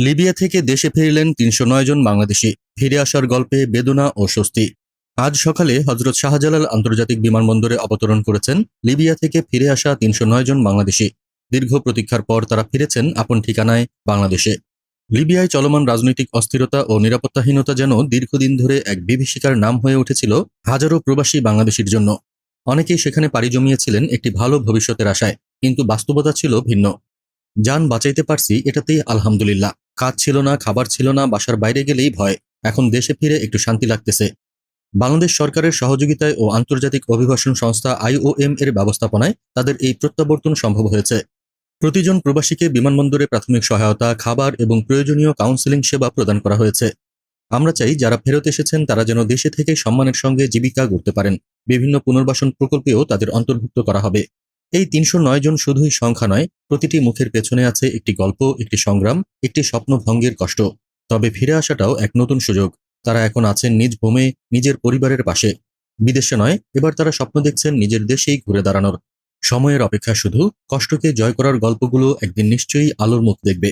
Libya থেকে দেশে ফিরলেন ৩০৯ জন বাংলাদেশি। ফিরে আসার গল্পে বেদনা ও স্বস্তি। আজ সকালে হজরত শাহজালাল আন্তর্জাতিক বিমানবন্দরে অবতরণ করেছেন লিবিয়া থেকে ফিরে আসা ৩০৯ জন বাংলাদেশি। দীর্ঘ প্রতীক্ষার পর তারা ফিরেছেন আপন ঠিকানায় বাংলাদেশে। লিবিয়ায় চলমান রাজনৈতিক অস্থিরতা ও নিরাপত্তাহীনতা যেন দীর্ঘদিন ধরে এক বিভীষিকার নাম হয়ে উঠেছিল হাজারো প্রবাসী বাংলাদেশির জন্য। অনেকেই সেখানে পাড়ি জমিয়েছিলেন একটি ভালো ভবিষ্যতের আশায়, কিন্তু বাস্তবতা ছিল ভিন্ন। যান বাঁচাইতে পারছি এটাতেই আলহামদুলিল্লাহ। কাজ ছিল না, খাবার ছিল না, বাসার বাইরে গেলেই ভয়। এখন দেশে ফিরে একটু শান্তি লাগতেছে। বাংলাদেশ সরকারের সহযোগিতায় ও আন্তর্জাতিক অভিবাসন সংস্থা IOM এর ব্যবস্থাপনায় তাদের এই প্রত্যাবর্তন সম্ভব হয়েছে। প্রতিজন প্রবাসীকে বিমানবন্দরে প্রাথমিক সহায়তা, খাবার এবং প্রয়োজনীয় কাউন্সেলিং সেবা প্রদান করা হয়েছে। আমরা চাই যারা ফেরত এসেছেন তারা যেন দেশে থেকে সম্মানের সঙ্গে জীবিকা গড়তে পারেন। বিভিন্ন পুনর্বাসন প্রকল্পেও তাদের অন্তর্ভুক্ত করা হবে। এই ৩০৯ জন শুধুই সংখ্যা নয়, প্রতিটি মুখের পেছনে আছে একটি গল্প, একটি সংগ্রাম, একটি স্বপ্নভঙ্গের কষ্ট। তবে ফিরে আসাটাও এক নতুন সুযোগ। তারা এখন আছেন নিজ ভূমে, নিজের পরিবারের পাশে। বিদেশে নয়, এবার তারা স্বপ্ন দেখছেন নিজের দেশেই ঘুরে দাঁড়ানোর। সময়ের অপেক্ষা শুধু, কষ্টকে জয় করার গল্পগুলো একদিন নিশ্চয়ই আলোর মুখ দেখবে।